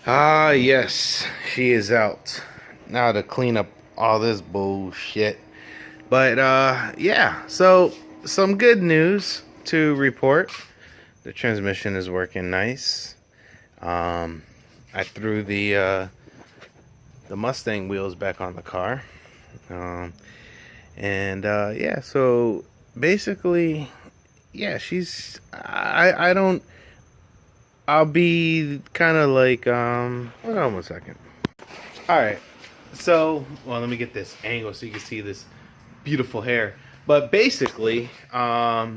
Ah, yes, she is out. Now to clean up all this bullshit. But, yeah, so some good news to report. The transmission is working nice. Um, I threw the Mustang wheels back on the car. Um, yeah, so basically, yeah, I don't, I'll be kind of like, hold on 1 second. All right. So, well, let me get this angle so you can see this beautiful hair. But basically, yeah,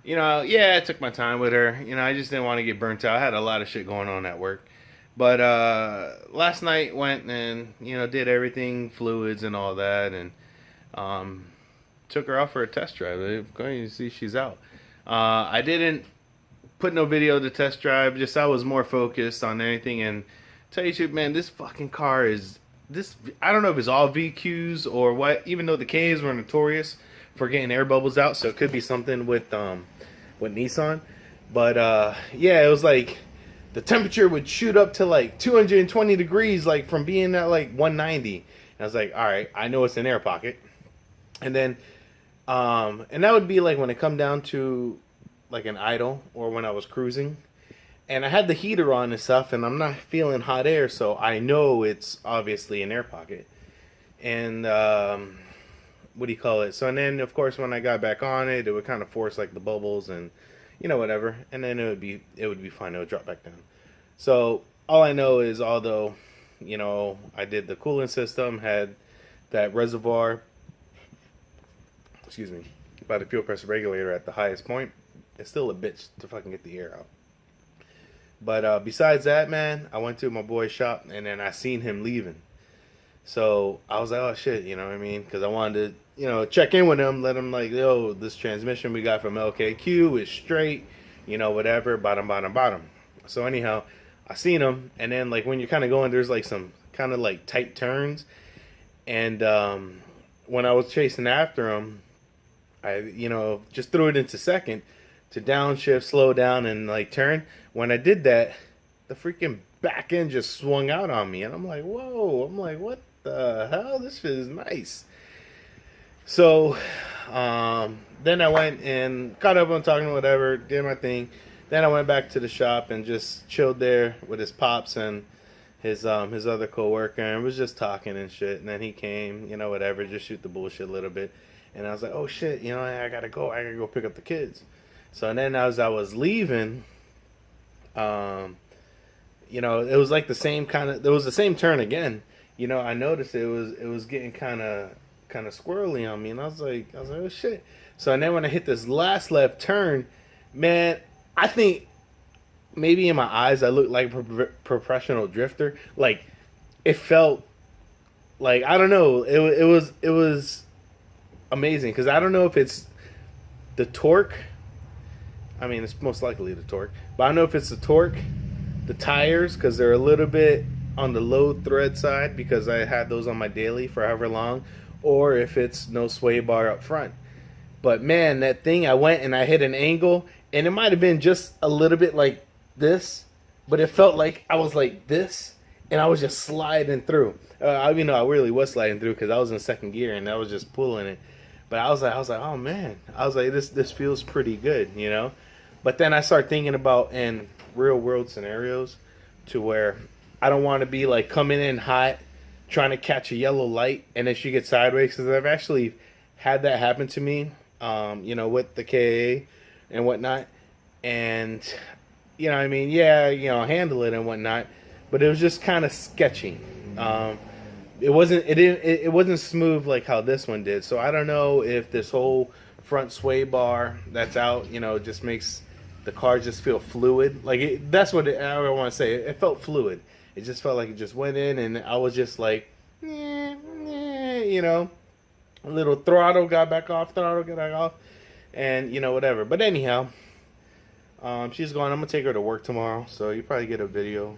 I took my time with her. I just didn't want to get burnt out. I had a lot of shit going on at work. But last night went and did everything, fluids and all that, and um, took her out for a test drive. Going to see she's out. I didn't put no video of the test drive. Just I was more focused on anything. And tell you the truth, man, this fucking car is this. I don't know if it's all VQs or what. Even though the Ks were notorious for getting air bubbles out, so it could be something with Nissan. But yeah, it was like the temperature would shoot up to like 220 degrees, like from being at like 190. And I was like, all right, I know it's an air pocket. And then, and that would be like when it come down to like an idle or when I was cruising. And I had the heater on and stuff, and I'm not feeling hot air, so I know it's obviously an air pocket. And what do you call it? So and then of course when I got back on it, it would kind of force like the bubbles and whatever, and then it would be fine. It would drop back down. So all I know is although I did the cooling system, had that reservoir, excuse me, by the fuel pressure regulator at the highest point, it's still a bitch to fucking get the air out. But besides that, man, I went to my boy's shop and then I seen him leaving. So I was like, oh shit, you know what I mean? Because I wanted to, check in with him, let him like, yo, this transmission we got from LKQ is straight, whatever, bottom, bottom, bottom. So anyhow, I seen him, and then like when you're kind of going, there's like some kind of like tight turns, and when I was chasing after him, I just threw it into second to downshift, slow down, and like turn. When I did that, the freaking back end just swung out on me, and I'm like, whoa! I'm like, what the hell? This shit is nice. So, then I went and caught up on talking, whatever, did my thing. Then I went back to the shop and just chilled there with his pops and his other coworker, and was just talking and shit. And then he came, whatever, just shoot the bullshit a little bit. And I was like, oh shit, I gotta go pick up the kids. So and then as I was leaving, it was like the same kind of. There was the same turn again. I noticed it was getting kind of squirrely on me, and I was like, oh shit. So and then when I hit this last left turn, man, I think maybe in my eyes I looked like a professional drifter. Like it felt like I don't know. It was amazing because I don't know if it's the torque. I mean, it's most likely the torque, but I don't know if it's the torque, the tires, because they're a little bit on the low thread side because I had those on my daily for however long, or if it's no sway bar up front. But man, that thing, I went and I hit an angle, and it might have been just a little bit like this, but it felt like I was like this, and I was just sliding through. I really was sliding through because I was in second gear and I was just pulling it. But I was like, oh man, I was like, this feels pretty good, But then I start thinking about in real world scenarios to where I don't want to be like coming in hot, trying to catch a yellow light, and then she gets sideways. Because I've actually had that happen to me, with the KA and whatnot. And, I mean, yeah, handle it and whatnot. But it was just kind of sketchy. It wasn't smooth like how this one did. So I don't know if this whole front sway bar that's out, just makes the car just feel fluid. Like that's what I want to say. It felt fluid. It just felt like it just went in, and I was just like, a little throttle got back off, and whatever. But anyhow, she's gone. I'm gonna take her to work tomorrow, so you probably get a video,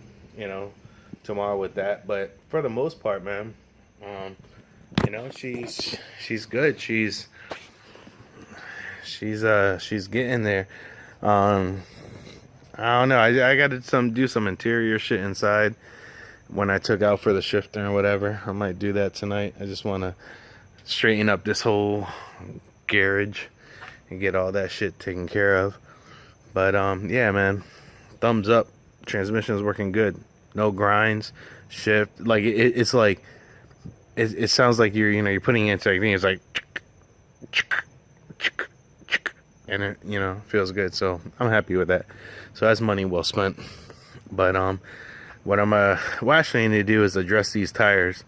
tomorrow with that. But for the most part, man, she's good. She's getting there. I don't know. I got to do some interior shit inside when I took out for the shifter or whatever. I might do that tonight. I just want to straighten up this whole garage and get all that shit taken care of. But yeah, man, thumbs up. Transmission is working good. No grinds. Shift, like it's like it sounds like you're putting it into everything. It's like, and it feels good. So I'm happy with that. So that's money well spent. But what I'm actually need to do is address these tires.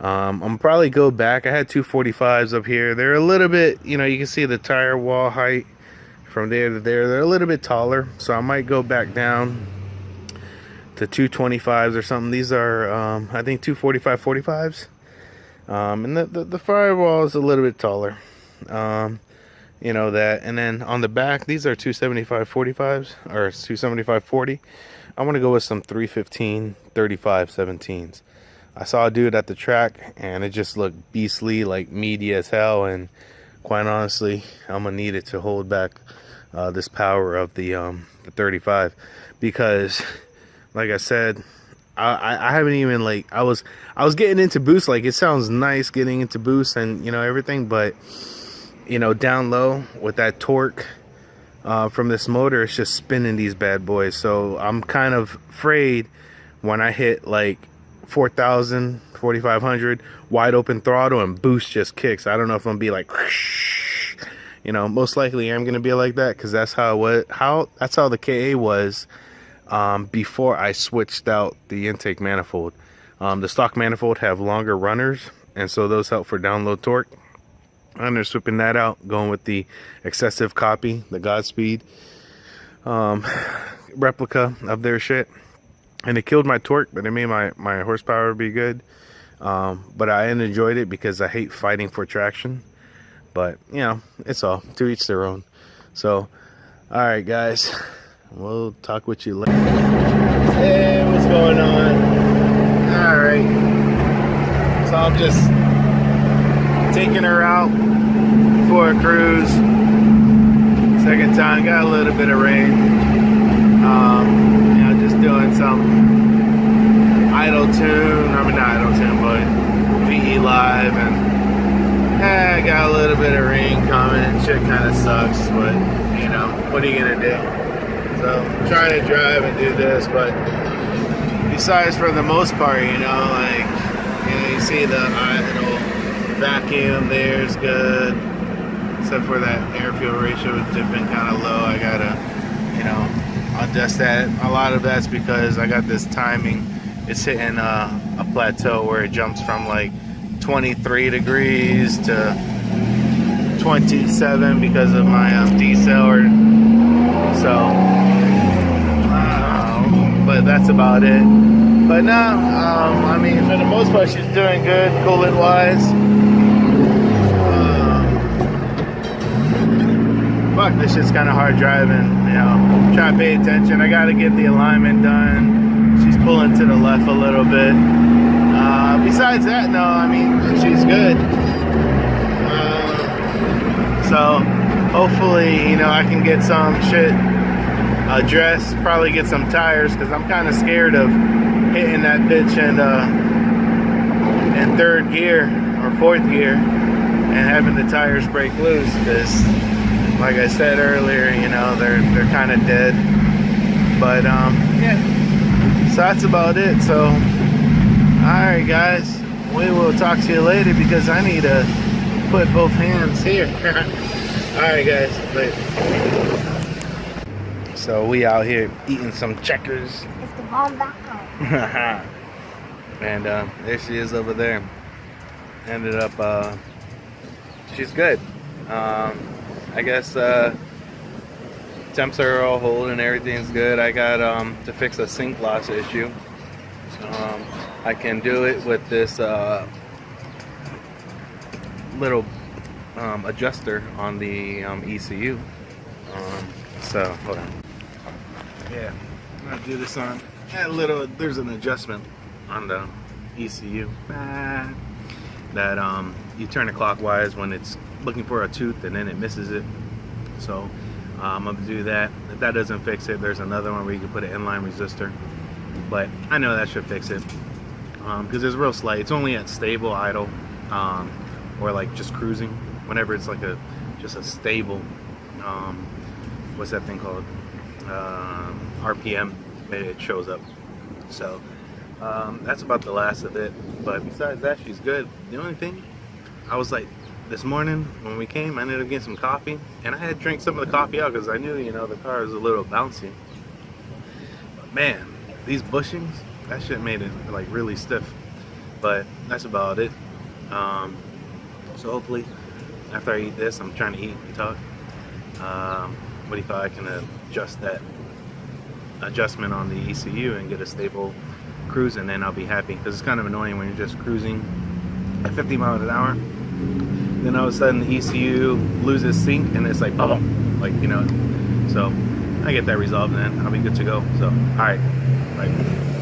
I'm probably go back. I had 245s up here. They're a little bit, you can see the tire wall height from there to there. They're a little bit taller, so I might go back down to 225s or something. These are I think 245 45s. And the firewall is a little bit taller. That. And then on the back, these are 275 45s or 275 40. I want to go with some 315 35 17s. I saw a dude at the track and it just looked beastly, like meaty as hell, and quite honestly, I'm gonna need it to hold back this power of the 35, because like I said, I haven't even, like, I was getting into boost. Like, it sounds nice getting into boost and everything, but down low with that torque from this motor, it's just spinning these bad boys. So I'm kind of afraid when I hit like 4,000 4,500 wide open throttle and boost just kicks. I don't know if I'm gonna be like most likely I'm gonna be like that, because that's how that's how the KA was before I switched out the intake manifold. The stock manifold have longer runners, and so those help for down low torque. I'm just whipping that out, going with the excessive copy, the Godspeed replica of their shit. And it killed my torque, but it made my horsepower be good. But I enjoyed it because I hate fighting for traction. But, it's all to each their own. So, alright guys, we'll talk with you later. Hey, what's going on? Alright. So I'm just taking her out for a cruise. Second time, got a little bit of rain. Just doing some idle tune. I mean, not idle tune, but VE live, and I got a little bit of rain coming. Shit kind of sucks, but what are you gonna do? So I'm trying to drive and do this, but besides, for the most part, you see the idle vacuum there's good, except for that air fuel ratio dipping kind of low. I gotta adjust that. A lot of that's because I got this timing. It's hitting a plateau where it jumps from like 23 degrees to 27 because of my decel. But that's about it. But no, I mean, for the most part, she's doing good, coolant wise. Fuck, this shit's kind of hard driving. Try to pay attention. I gotta get the alignment done. She's pulling to the left a little bit. Besides that, no, I mean, she's good. So hopefully, I can get some shit addressed. Probably get some tires, because I'm kind of scared of hitting that bitch in third gear or fourth gear and having the tires break loose, because like I said earlier, they're kind of dead. But yeah, so that's about it. So alright guys, we will talk to you later, because I need to put both hands here. Alright guys, later. So we out here eating some checkers. It's the bomb back on. And there she is over there. Ended up she's good. I guess temps are all holding, everything's good. I got to fix a sink loss issue. I can do it with this little adjuster on the ECU. So hold on. Yeah, I'm gonna do this on that little. There's an adjustment on the ECU that you turn it clockwise when it's looking for a tooth, and then it misses it. So I'm gonna do that. If that doesn't fix it, there's another one where you can put an inline resistor, but I know that should fix it because it's real slight. It's only at stable idle or like just cruising. Whenever it's like just a stable what's that thing called, RPM, it shows up. So that's about the last of it, but besides that, she's good. The only thing, I was like, this morning when we came, I ended up getting some coffee, and I had to drink some of the coffee out because I knew, you know, the car was a little bouncy. But man, these bushings, that shit made it like really stiff. But that's about it. So hopefully after I eat this, I'm trying to eat and talk, what do you thought, I can adjust that adjustment on the ECU and get a stable cruise, and then I'll be happy, because it's kind of annoying when you're just cruising at 50 miles an hour, then all of a sudden the ECU loses sync and it's like, oh, like, you know. So I get that resolved and then I'll be good to go. So all right, bye.